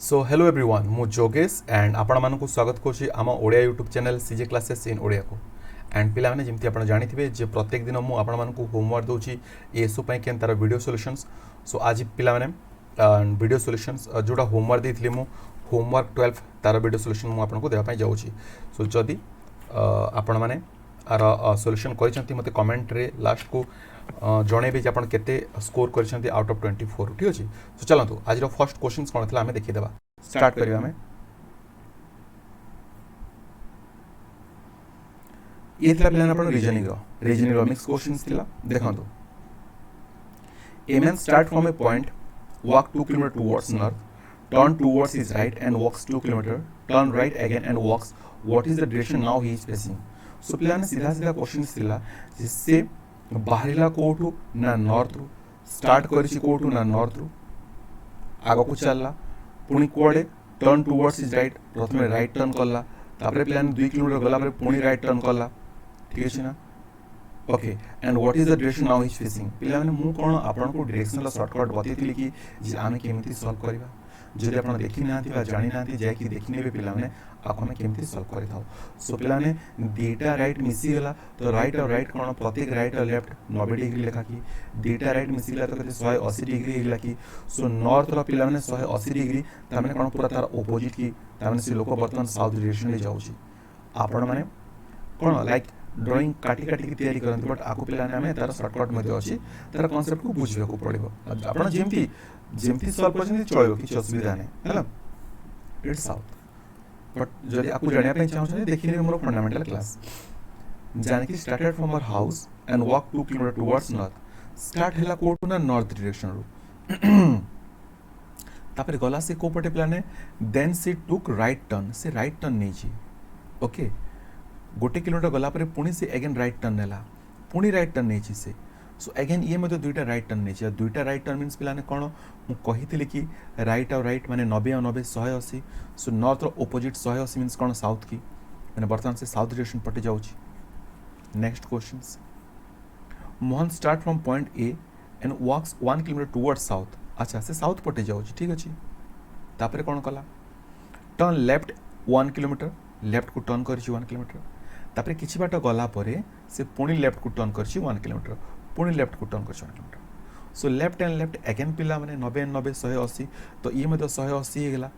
So hello everyone मु जोगेश and आपण मानक स्वागत करुँच आम Odia YouTube channel CJ classes in Odia को एंड पिला माने जमती आपण जानिथिबे जे प्रत्येक दिन मु आपण मानक होमवर्क दोची एसओ पई केन तार वीडियो सॉल्यूशंस। सो आज पिला माने वीडियो सॉल्यूशंस जोटा होमवर्क देथिले मु होमवर्क 12 तार वीडियो सॉल्यूशन मु आपण को देबा पई जाउची। सो जदी आपण माने आर सॉल्यूशन करिसंती मते कमेंट रे लास्ट को जणेबे जे आपण केते स्कोर करिसंती आउट ऑफ 24 ठीक अछि। सो चलंतु आज रो फर्स्ट क्वेश्चंस कोन थला हमें देखि देबा स्टार्ट करिया हमें। ये थला प्लान आपण रीजनिंग रो मिक्स क्वेश्चंस थिला देखंतु। A man start from a point, walk 2 km towards north, turn towards his right and walks 2 km, turn right again and walks. What is the direction now he is facing? So plan सीधा सीधा questions थिला जिससे बाहरिला कोठू ना north रु start करिछि कोठू ना north रु आगो को चलला पुणी कोडे टर्न टुवर्ड्स हिज राइट प्रथमे राइट टर्न करला तापरे प्लान 2 किलोमीटर गला परे पुणी राइट टर्न करला ठीक अछि ना। Okay and what is the direction now is facing पिला माने मु कोन आपन को डायरेक्शन ला शॉर्टकट बतेतिली कि जे आमे केमिति सॉल्व करबा जदि आपन देखि नाथि बा जानि नाथि जाय कि देखि नेबे पिला माने आको में केमिति सॉल्व करि थाओ। सो पिला ने डेटा राइट मिसी गेला तो राइट और राइट कोन प्रत्येक राइट और लेफ्ट 90 डिग्री लेखा कि डेटा राइट मिसी गेला तो कते 180 डिग्री हिला कि। सो नॉर्थ रो पिला माने 180 डिग्री ता माने कोन पूरा तार ऑपोजिट कि ता माने से लोक बर्तमान साउथ डायरेक्शन ले जाउची आपन माने कोन लाइक ड्राइंग काटी काटी की तैयारी करते बट आको पिला ने तार शॉर्टकट मध्ये अछि तार कांसेप्ट को बुझिबे को पड़िबो आपण जेमती जेमती सॉल्व करछन चलबो कि असुविधा नै हला इट्स साउथ बट जदि आको जानिया पे चाहौ छन देखिने हमरो फंडामेंटल क्लास जाने की started from our house and walk 2 kilometre towards north start हैला कोटू ना नॉर्थ डायरेक्शन रो तापर गला से को पटे प्लान देन से टुक राइट टर्न से राइट टर्न नै छी ओके गोटे किलोमीटर गला पर पुणी से अगेन राइट टर्न नेला पुणी राइट टर्न नहीं से सो अगेन ये मते दुईटा राइट टर्न नहीं दुईटा राइट टर्न मीन्स पिलाने कोन मु कहिथिले कि राइट और राइट माने 90 और 90 180 सो नॉर्थ रो ऑपोजिट 180 मीन्स कोन साउथ की माने वर्तमान से साउथ डायरेक्शन पटे जाउची। Next questions Mohan start from point A and walks 1 kilometre towards south अच्छा से साउथ पटे जाउची ठीक अछि तापरे कोन कला टर्न लेफ्ट 1 किलोमीटर लेफ्ट को टर्न करछि 1 किलोमीटर तापरे किछि बाट गला परे से पुणी लेफ्ट को टर्न करछि 1 किलोमीटर पुणी लेफ्ट को टर्न करछि 1 kilometre. So left and left again पिला माने 90 90 180 तो ये मते 180 हे गेला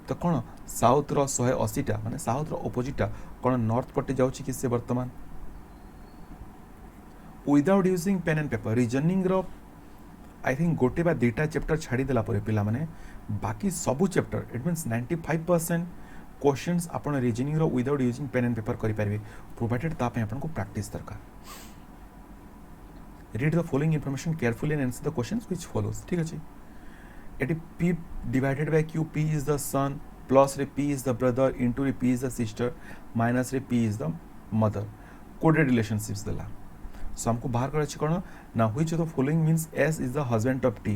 तो कोन साउथ रो 180 टा माने साउथ रो ऑपोजिट टा कोन नॉर्थ पटे जाउछि कि से वर्तमान without using pen and paper reasoning रो आई थिंक गोटे बा दुटा चैप्टर छाडी देला परे पिला माने बाकी सब चैप्टर इट मींस 95% क्वेश्चंस आपण रीजनिंग रो without using pen and paper करि पारबे प्रोवाइडेड ता पे आपण को प्रैक्टिस दरकार। Read the following information carefully and answer the questions which follows ठीक अछि एटी p divided by q p is the son plus रे p is the brother into रे p is the sister minus रे p is the mother coded relationships देला। सो हमको बाहर कर अछि कोन ना which of the following means s is the husband of t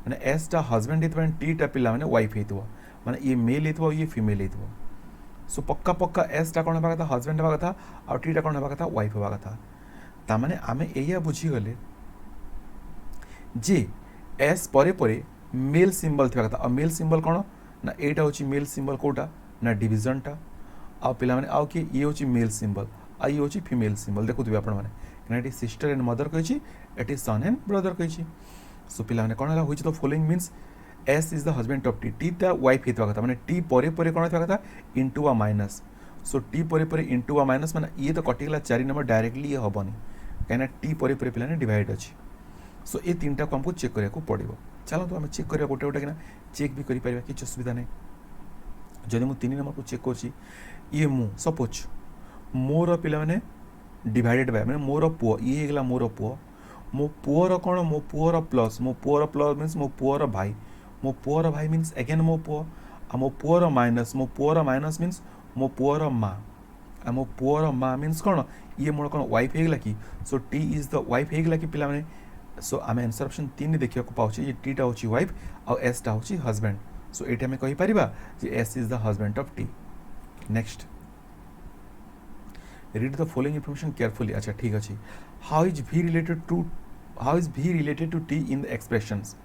माने s टा हस्बैंड हेतबा t टा पिला माने वाइफ हेतबो माने ये मेल हेतबो ये फीमेल हेतबो। सो पक्का पक्का एस टा कोन हेबा कथा हस्बैंड हेबा कथा और टी टा कोन हेबा कथा वाइफ हेबा कथा ता माने आमे एया बुझी गले जे एस परे परे मेल सिंबल थिबा कथा और मेल सिंबल कोन ना एटा होची मेल सिंबल कोटा ना डिवीजन टा आ पिला माने आउ कि ये होची मेल सिंबल आ ये होची फीमेल सिंबल देखुथबे आपण माने कनेटी सिस्टर एंड मदर कहिची एटी सन एंड ब्रदर कहिची। सो पिला माने कोन हला होची तो following means S is the husband of T. T ता wife हितवा कथा माने T परे परे कोन हितवा कथा into a minus. So T परे परे into a minus माने ये तो कटिगला 4 नंबर डायरेक्टली ये हबनी काना T परे परे पिलाने डिवाइड अछि। सो ए तीनटा को हमको चेक करिया को पड़िबो चलो तो हम चेक करिया गोटे गोटे किना चेक भी करि परिबा किछ असुविधा नै जदि मु 3 नंबर को चेक करछि ये मु सपोज मोर पिला माने डिवाइडेड बाय माने मोर पुओ ये हेगला मोर पुओ मो पुओर कोन मो पुओर प्लस मींस मो पुओर भाई मो पुअर भाई मीन्स अगेन मो पुओ आ मो पुअर माइनस मीन्स मो पुअर माँ आ मो पुअर माँ मीन्स कौन ये मोर कौन वाइफ हेगला कि। So T is the wife हेगला कि पिला माने सो आमे आंसर ऑप्शन 3 देखिया को पाउची ये टी टा होची वाइफ और एस टा होची हस्बैंड। सो एटा में कहि परिबा जे S is the husband of T. Next read the following information carefully अच्छा ठीक अछि how is v related to t in the expressions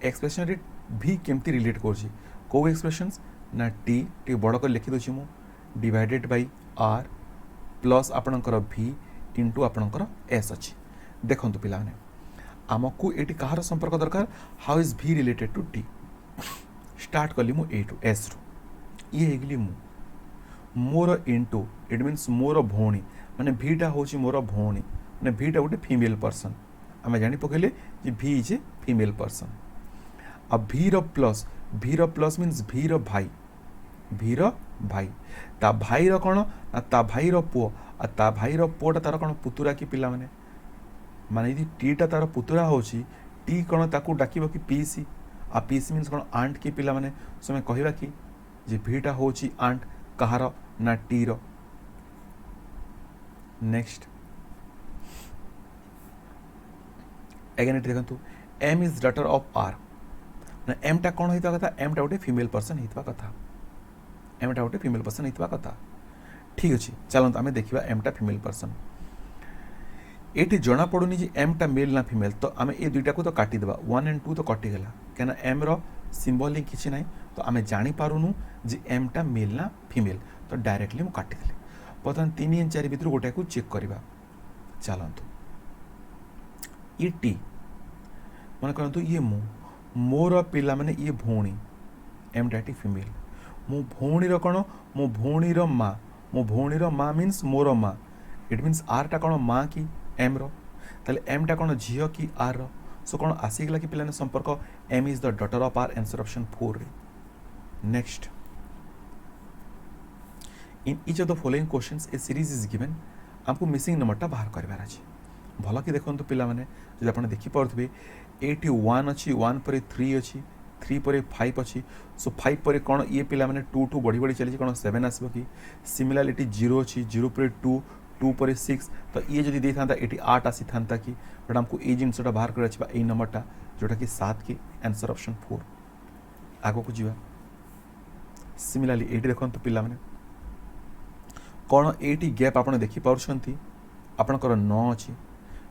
expression रे भी केमती रिलेट करछि कौ एक्सप्रेशंस ना टी टी बड़ कर लिखि दूची मु डिवाइडेड बाय आर प्लस आपणकर v इंटू आपणकर s अच्छी देखो पिलाने आमको ये कहार संपर्क दरकार how is v related to T start कली मु ए टू एस रु ये हेगली मु more into it means more भौणी माने भीटा हूँ मोर भौणी माने भीटा गोटे फीमेल पर्सन आम जानी पकड़े कि भी इज ए फीमेल पर्सन आ भीर प्लस मीन्स भीर भाई ता भाईर कौन ना ता भाईर पुओ आ ता भाईर पुओटा तार कौन पुतुरा कि पिला माने यदि टीटा तार पुतुरा होची टी कौन ताकू डाकिबो कि पीसी आ पीसी मीन्स कौन आंट कि पिला माने समय कहवा कि जे भीटा होची आंट कहार ना टीर नेक्स्ट अगेन ये देखंतु M is daughter of R M टा कौन होता कथा एम टा गोटे फीमेल पर्सन होता कथा एम टा गोटे फीमेल पर्सन होता कथा ठीक अच्छे चलते आम देखा एम टा फीमेल पर्सन ये जना पड़ूनी जे एम टा मेल ना फीमेल तो आम ये दुईटा को तो काटिदेवा 1 and 2 तो कटिगला क्या एम रिम्बल ही किसी ना तो आम जापारूनु जे एम टा मेल ना फीमेल तो डायरेक्टली मुझे काटिदेली बर्तमान 3 and 4 भितर गोटे को चेक करवा चलतु ये टी मन कहतु ये मोर पिला माने ये भौणी एम डाटी फीमेल मो भौणीर कौन मो भौणीर माँ मो भौणीर माँ मीन्स मोर माँ इट मीन्स आर टा कौन माँ कि एम ताले एम टा कौन झील कि आर सो कौन आसीगला कि पिलाने संपर्क M is the daughter of R answer option 4 रे next in each of the following questions a series is given हमको मिसिंग नंबरटा बाहर करबार अछि भल कि देखो पिला माने जदि आपण देखि पारथबे 1 अच्छी 1 पर 3 अच्छी 3 पर 5 अच्छी सो 5 पर कौन ये पिला माने 2 टू बढ़ी बढ़ी चली कौन 7 आसब कि सिमिलारिटी 0 अच्छी 0 पर 2 2 पर 6 तो ये जदि दे था ये 8 आसी था कि बट हमको ये जिनसा बाहर कर नंबरटा जोटा कि 7 की आंसर ऑप्शन 4 आगो को जीवा सिमिलारली ये देखो पिला माने कौन ये गैप आप देखी पार्टी आपणकर 9 अच्छी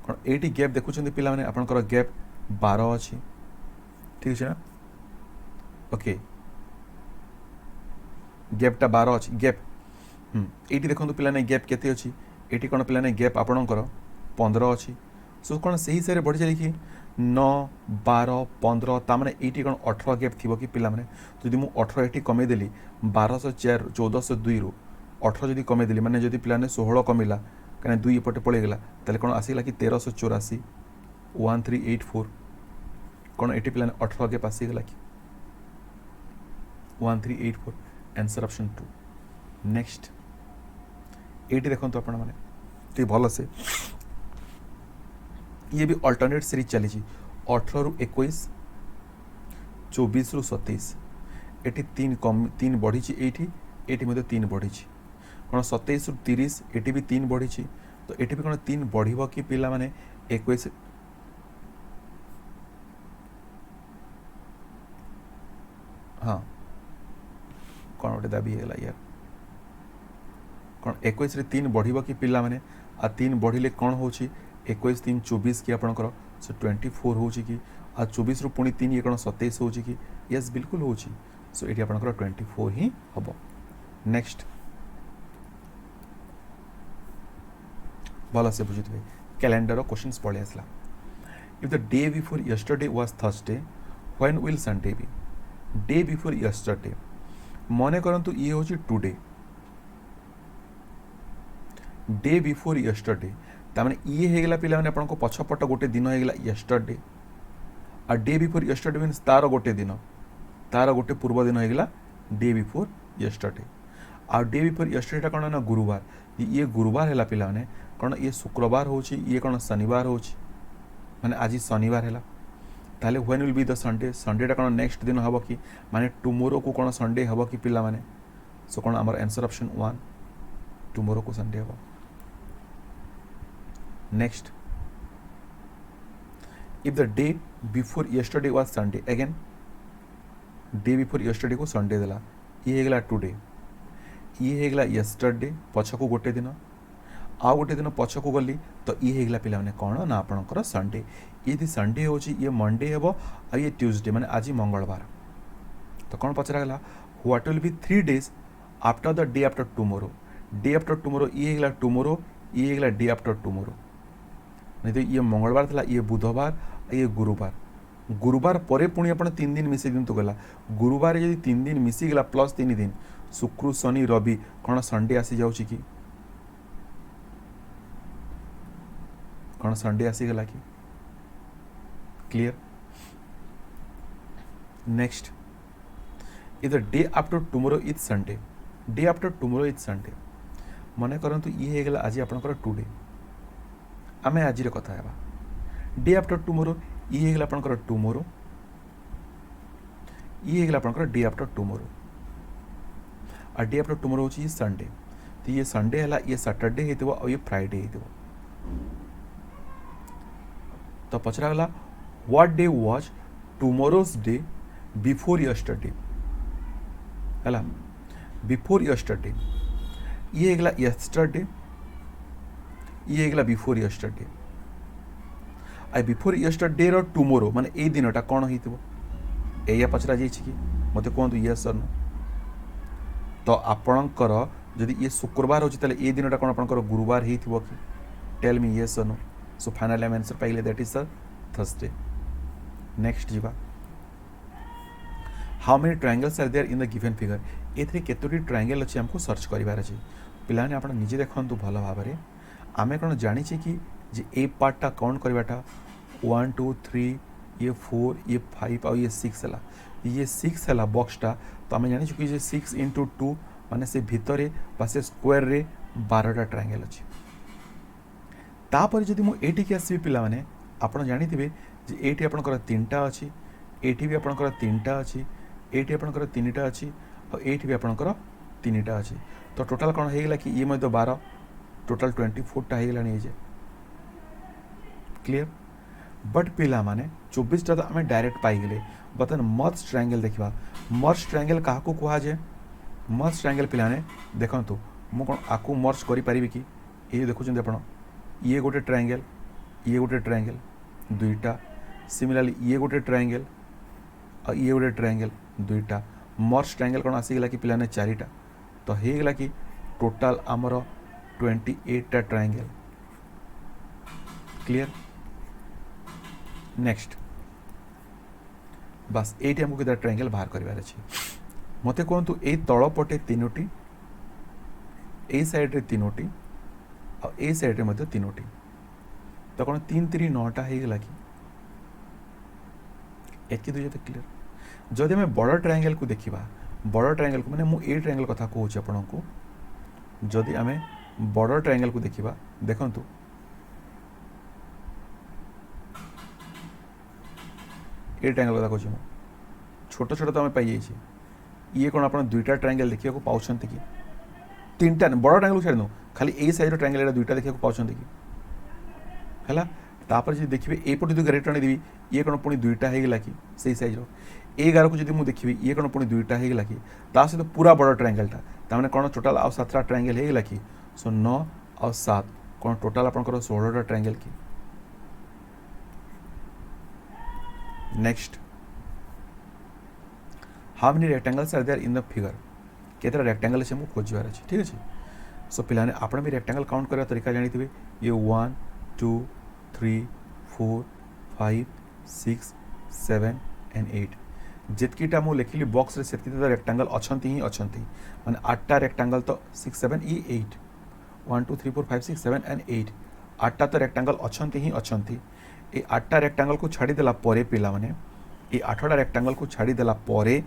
कौन ये गैप देखुं पिला माने आपणकर गैप 12 अच्छी ठीक है ना ओके गैपटा 12 अच्छी गैप ये देखो पिला नहीं गैप केते अच्छी ये कौन पिला नहीं गैप आपणकर 15 अच्छी सो कौन से हिसाब से बढ़ी चली कि 9 12 15 ताने ये कौन 18 गैप थी कि पिला माने जदि मु 18 ये कमेदेली 1204 1402 रु 18 जदि कमेदेली माने जदि पिला 16 कमिला कहीं 2 एपटे पड़ेगला ताले कौन आसगला कि 1384 1384 कौन ये पिला 18 गैप आसीगला कि 1384 आंसर ऑप्शन 2 नेक्स्ट ये देखो तो आपण मैंने भल से ये भी अल्टरनेट सीरीज चली 18 रु 21 24 रु 27 ये 3 कम 3 बढ़ी ये 3 बढ़ी कौन 27 रु 30 ये भी 3 बढ़ी तो ये भी कौन 3 बढ़ कि पिला माने 21 हाँ कौन गोटे दाबी है यार कौन 21 रे 3 बढ़ कि पिला माने आ 3 बढ़िले कौन हो 21 3 24 कि आपणकर सो 24 हो कि आ 24 रु पुणी 3 ये कौन 27 हो कि यस बिल्कुल हो सो ये आपणकर 24 ही हम नेक्स्ट भल से बुझुथे कैलेंडर क्वेश्चंस पड़े आसला if the day before yesterday was Thursday when will Sunday be day before yesterday मन करंतु ये होची टुडे डे बिफोर यस्टरडे तामाने ये हेगला पिला माने आपनको पछपट गोटे दिन हेगला यस्टरडे आ डे बिफोर यस्टरडे मीन्स तार गोटे दिन तार गोटे पूर्व दिन हेगला डे बिफोर यस्टरडे आ डे बिफोर यस्टरडे कौन ना गुरुवार ये गुरुवार है पिला माने कौन ये शुक्रवार होची ये कौन शनिवार होची माने आज शनिवार है ताले when will be the Sunday संडेटा कौन नेक्स्ट दिन हम कि माने टुमोरो को कौन संडे हम कि पिला माने सो कौन आमर आंसर ऑप्शन 1 टुमोरो को संडे हम next if the day before yesterday was Sunday again day before yesterday को संडे देला ये हेगला टुडे ये हेगला यस्टरडे पछको गोटे दिन आ गोटे दिन पछको गली तो ये हेगला पिला माने कौन ना आपणकर संडे यदि संडे होची ये मंडे हेबो आ ये ट्यूसडे माने आज मंगलवार तो कौन पचरागला what will be 3 days after the day after tomorrow ये होगा टुमोरो ये होगा डे आफ्टर टुमोरो नहीं तो ये मंगलवार था ये बुधवार ये गुरुवार पर पुणी आप 3 दिन मिसे दिंतु गला गुरुवार यदि 3 दिन मिसीगला प्लस 3 दिन शुक्र शनि रवि कौन संडे आसी जाऊँ कि कौन संडे आसीगला कि clear next is the day after tomorrow is Sunday day after tomorrow is Sunday मन करंतु ये होगा आज आपंकर टुडे आम आज कथा है डे आफ्टर टुमोरो ये होगा आपंकर टुमोरो ये होगा आपंकर डे आफ्टर टुमोरो और डे आफ्टर टुमोरो हो संडे तो ये संडे है ये सैटरडे हो ये फ्राइडे हो तो पचरागला what day was tomorrow's day before yesterday है बिफोर यस्टरडे ये होगा यस्टरडे ये होगा before yesterday I before yesterday रो टुमोरो माने ए दिनटा कौन हो पचरा जाइए कि मत कहतु यस और नो तो आपणकर जदि ये शुक्रवार हो ए दिनटा कौन आपंकर गुरुवार हो कि टेल मी यस और नो सो फाइनली आम आंसर पाइले दैट इज थर्सडे नेक्स्ट जीवा how many triangles are there in the given figure एथरे केतोटी ट्रायंगल अच्छे हमको सर्च करिवार अछि पिलाने आपण निजे देखंतु भल भाव में आमे कौन जानी कि जे ए पार्टा काउंट करवाटा 1 2 3 ये 4 ये 5 और ये 6 है ये 6 है बक्सटा तो आम जानी कि 6 into 2 माने से भितर बा से स्क्वायर रे 12टा ट्रायंगल अच्छी तापर जदि मु एटी के आसबि पिला माने आपण जानिथिबे जे एटी आपनकर 3टा अच्छी एटी भी आपनकर 3टा अच्छी एटी आपनकर 3टा अच्छी और एटी भी आपनकर 3टा अच्छी तो टोटाल कौन होगा कि ये 12 टोटाल 24टा होगा ये क्लियर बट पिला माने 24टा तो आम डायरेक्ट पाईगले बर्तमान मर्ज ट्रायंगल देखा मर्ज ट्रायंगल क्या कहुए मर्ज ट्रायंगल पिलाने देखो मु कौन आपको मर्ज करें कि ये देखुं आप ये गोटे ट्रायंगल दुईटा सिमिलरली ये गोटे ट्रायंगल और ये गोटे ट्रायंगल दुईटा मर्ज ट्रायंगल कौन आसीगला कि पिलाने 4टा तो होगा कि टोटाल आमर 28टा ट्रायंगल क्लियर नेक्स्ट बस ये आमको केते ट्रायंगल बाहर करार अच्छे मत कहतु ये तल पटे 3टी ए साइड्रे 3टी और ए साइड्रे 3टी तो कौन 3 3 9टा होगा कि एक दुई तो क्लियर जदि आम बड़ ट्रायंगल को देखा बड़ ट्रायंगल को मैंने ए ट्रायंगल कथा कहूँ आपन को जदि आम बड़ ट्रायंगल को देखा देखु ए ट्रायंगल कथा कहूँ छोट छोट तो आम पाई ये कौन आप दुईटा ट्रायंगल देखा पाँच कि 3टा बड़ ट्रायंगल छाड़ दो खाली ए साइज ट्रायंगल दुईटा देखा पाँच कि है तापर जो देखिए एपटे जो गाड़ी टाणी देवी ये कौन पुणी दुईटा होगा कि सही सैज्र ए गार को जब मुझे देखी ये कौन पुणी दुईटा होगा कि सहित पूरा बड़ ट्रायंगलटा तमें कौन टोटाल आउ 7टा ट्रायंगल होगा कि सो 9 और 7 कौन टोटाल आपंकर 16टा ट्रायंगल कि next how many rectangles are there in the figure केतरा रेक्टेंगल अच्छे हमको खोजार अच्छे ठीक अच्छे सो पिलाने आपण भी रेक्टेंगल काउंट करने तरीका जानी थे ये 1 2 3 4 5 6 7 and 8 जितकीटा मु लिखिली बॉक्स रे सेतकी तो रेक्टेंगल अछंती ही अछंती माने 8टा रेक्टेंगल तो 6 7 ये 8 1 2 3 4 5 6 7 and 8 8टा तो रेक्टेंगल अछंती ही अछंती ये 8टा रेक्टेंगल को छाड़ी देला परे पिला माने ये 8टा रेक्टेंगल को छाड़ी देला परे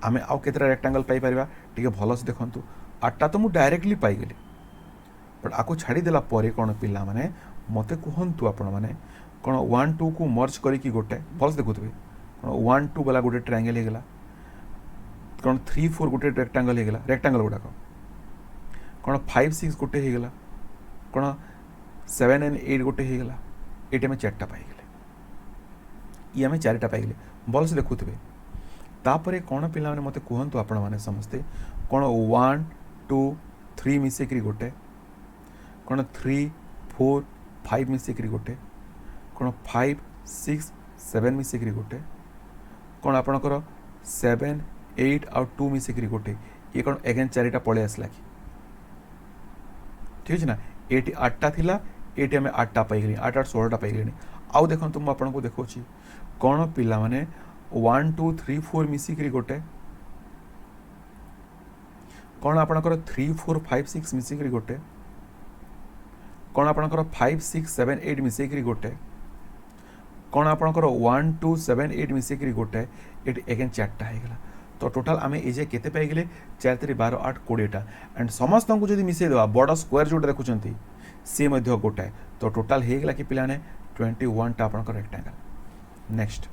आमे आउ केतरा रेक्टेंगल पाई परिबा ठीक भल से देखंतु 8टा तो मु डायरेक्टली पाई गेली बट आको छाड़ी देला परे कोन पिला माने मते कहंतु आपण माने कोन 1 2 को मर्ज करी कि गोटे भल से देखुतबे 1 2 वाला गोटे ट्रायंगल होगा कौन 3 4 गोटे रेक्टेंगल होगा रेक्टेंगल गुड़ाक कौन 5 6 गोटे होगा कौन 7 and 8 गोटे होगा ये आम 4टा पाईगले ये आम 4टा पाईगले भल से देखुवे तापर कौन पिला मत कहतु आपण मैंने समस्ते कौन 1 2 3 मिसेक गोटे कौन 3 4 5 मिसेक गोटे कौन 5 6 7 मिसेक गोटे कौन आपणकर 7 8 आउ 2 मिसिक गोटे ये कौन एगेन चारिटा पलि आसला कि ठीक है ना ये 8टा थिला ये आम 8टा पाइगले 8 8 16टा पाइगले आउ देखो मुझे आपको देखा कौन पिला माने 1 2 3 4 मिसिक गोटे कौन आपणकर 3 4 5 6 मिसिक गोटे कौन आपणकर 5 6 7 8 मिसिक गोटे कौन आपणकर 1 2 7 8 मिसिक गोटे ये एगेन 4टा होगा तो टोटाल आम ये केते पाइगले 4 3 12 8 20टा एंड समस्त को जब मिसेदेवा बड़ स्क्वायर जो देखुं सी गोटाए तो टोटाल होगा कि पिलाने 21टा आपणकर रेक्टांगल नेक्स्ट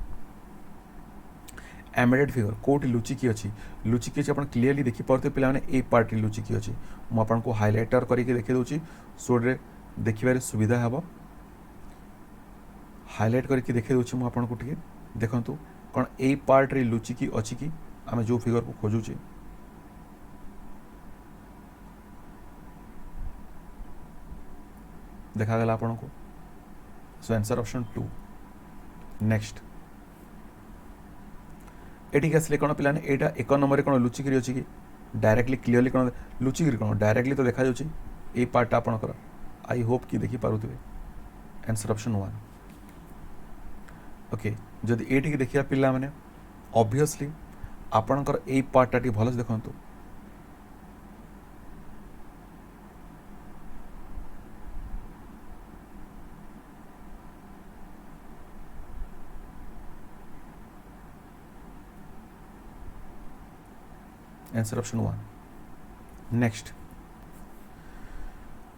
एम्बेडेड फिगर कोटी लुचिकी अच्छी लुचिकी अच्छी आप क्लीयरली देखिपे पे ए पार्ट लुचिकी अच्छी मुझे हाइलाइटर करके देखी दूसरी सोड्रे देखिबार सुविधा हे हाइलाइट करके देखी दूसरी मुझे देखूँ कौन ए पार्ट रे लुचिकी अच्छी कि आम जो फिगर को खोजुचे देखागला आपन को so answer option 2 next eighty आसले कौन पे यहाँ एक नंबर कौन लुचिकी अच्छी कि डायरेक्टली क्लीयरली कौन लुचिकी कौन डायरेक्टली तो देखा ए पार्ट आपणकर आई होप कि देखिपे आंसर ऑप्शन 1 ओके जदि ये देखिया पिला माने ऑब्वियसली आपणकर ए पार्टा टी भल से देखु answer option 1 next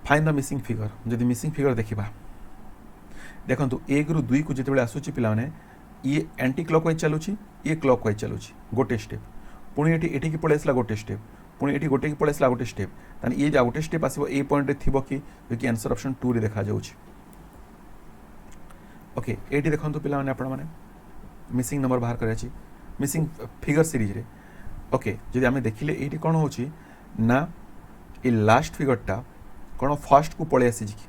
find the missing figure जदि मिसिंग फिगर देखा देखो 1 रू 2 को जिते आसूची पिला माने ये एंटी क्लॉकवाइज चलुची ये क्लॉकवाइज चलुची गोटे स्टेप पुणी ये पलि आसला गोटे स्टेप पुणी ये गोटे की पलि आसला गोटे स्टेप ताने ये गोटे स्टेप आसो ए पॉइंट थी कि आंसर ऑप्शन 2 रे देखा जाउची ओके ये देखो पिला माने आपण माने मिसिंग नंबर बाहर कराची मिसिंग फिगर सीरीज रे ओके जदि आम देखिले ये कौन हो ना ये लास्ट फिगरटा कौन फर्स्ट को पलि आसी कि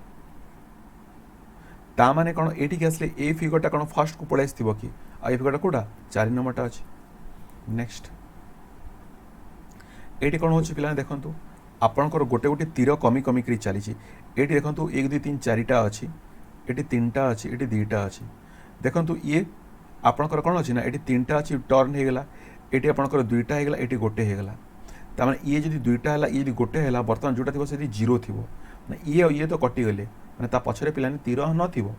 ता माने कौन ये आसले ए फिगरटा कौन फर्स्ट को पलि आसो कि आ फिगरटा कौटा 4 नंबरटा अच्छी नेक्स्ट ये कौन हो पे देखो आपणकर गोटे गोटे तीर कमी कमी कर चली ये देखो 1 2 3 4टा अच्छी ये 3टा अच्छी ये 2टा अच्छी देखो ये आपणकर कौन अच्छी ना ये 3टा अच्छी टर्न होगला ये आपणकर 2टा होगला ये गोटे होगला तार ये जब 2टा है ये गोटे है बर्तमान जोटा थी से जीरो थी ये तो कटिगले मैंने पछरे पिलानी तीर न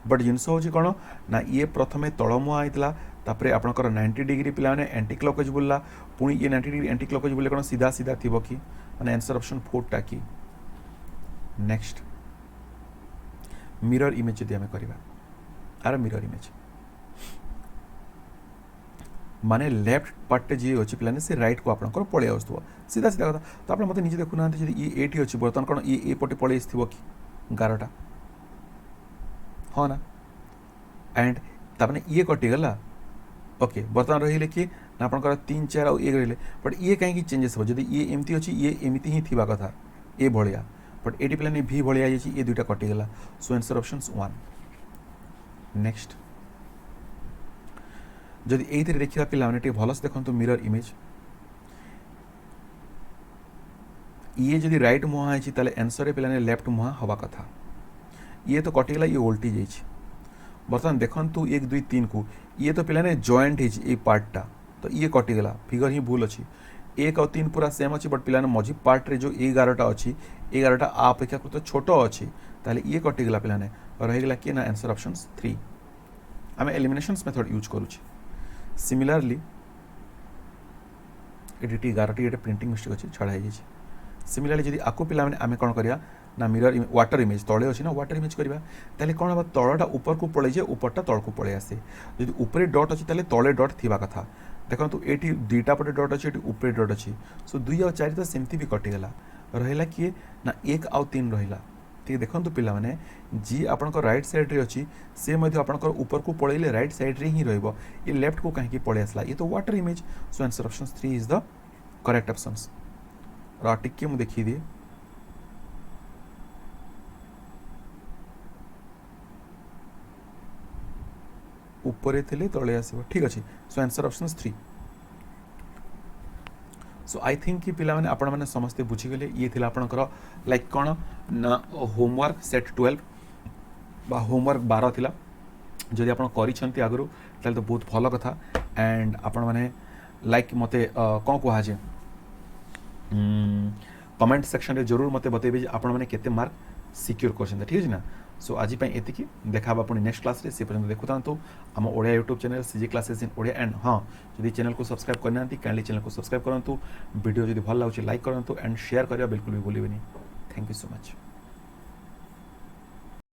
बट जिनस हूँ कौन ना ये प्रथम तलमुआ होता तापर आपणकर 90 डिग्री पिला एंटी क्लॉकवाइज बुलला पुणी ये 90 डिग्री एंटी क्लॉकवाइज बुले कौन सीधा सीधा थी कि मैंने आंसर ऑप्शन 4टा कि नेक्स्ट मिरर इमेज जब आम करवा आर मिरर इमेज माने लेफ्ट पार्ट जी अच्छी पे से राइट को आपंकर पलि आसो सीधा सीधा कथा तो आप मतलब निजे देखुना ये ये अच्छी बर्तमान कौन ये पटे पलि कि 11टा हाँ ना एंड तापने ये कटिगला ओके बर्तमान रही कि आपंकर 3 4 आउ 1 रही बट ये कहीं चेंजेस हो जब ये एमती अच्छी ये एमती ही थी कथा ए भाया बट ये पे भी भाया ये 2टा कटिगला सो आंसर ऑप्शन 1 नेक्स्ट जदि ये देखा पे भल से देखो मिरर इमेज ये जदि राइट मुहा है आंसर पे लेफ्ट मुहा हवा कथा ये तो कटिगला ये ओल्टी जाइए बर्तमान देखु 1 2 3 को ये तो पे जॉइंट है पार्टा तो ये कटिगला फिगर ही भूल अच्छी 1 और 3 पूरा सेम अच्छी बट पे मझी पार्ट रे जो 11टा अच्छी 11टा अपेक्षाकृत छोट अच्छी ताले ये कटिगला पे रहीगला कि ना आंसर ऑप्शन 3 आम एलिमिनेशन मेथड यूज करुचे सिमिलरली ये 11टी ये प्रिंटिंग मिस्टेक अच्छी छड़ा है सिमिलरली जब आपको पे आम कौन करा ना मिरर वाटर इमेज तले अच्छी ना वाटर इमेज करवा ताले कौन हम तलटा ऊपर को पड़े जाए ऊपरटा तल को पड़े आसे जब ऊपर डट अच्छी तले डट थी कथा देखो ये 2टा पटे डट अच्छी ऊपर डट अच्छी सो 2 और 4 तो सेमती भी कटिगला रहा किए ना 1 आउ 3 रहा ठीक देखो पे जी आपण राइट साइड रे अच्छी से आपंकर ऊपर को पड़े राइट साइड रे ही रही ये लेफ्ट को कहीं पलि आसला ये तो water image so answer option 3 is the correct option टिके मुझे देखी दिए ऊपर थे तले आसो ठीक अच्छे so answer option 3 so I think कि पिला माने आपण माने समस्ते बुझीगले ये थिला आपणकर लाइक कौन ना होमवर्क सेट 12 बा होमवर्क 12 थिला जदि आप करिसेंती आगु ताले तो बहुत भल कथा एंड आपण माने लाइक मते कौन कहुए कमेंट सेक्शन रे जरूर मते बतेबे आपण माने केते मार्क सिक्योर कर ठीक है ना। सो आज एति देखा पुणी नेक्स्ट क्लास रे से पर्यंत देखु था आम Odia YouTube channel CG classes in Odia and हाँ जदि चैनल को सब्सक्राइब करना काइंडली चैनल को सब्सक्राइब करूँ वीडियो जदि भल लगे लाइक करूँ एंड शेयर करने बिल्कुल भी भूलिए। Thank you so much.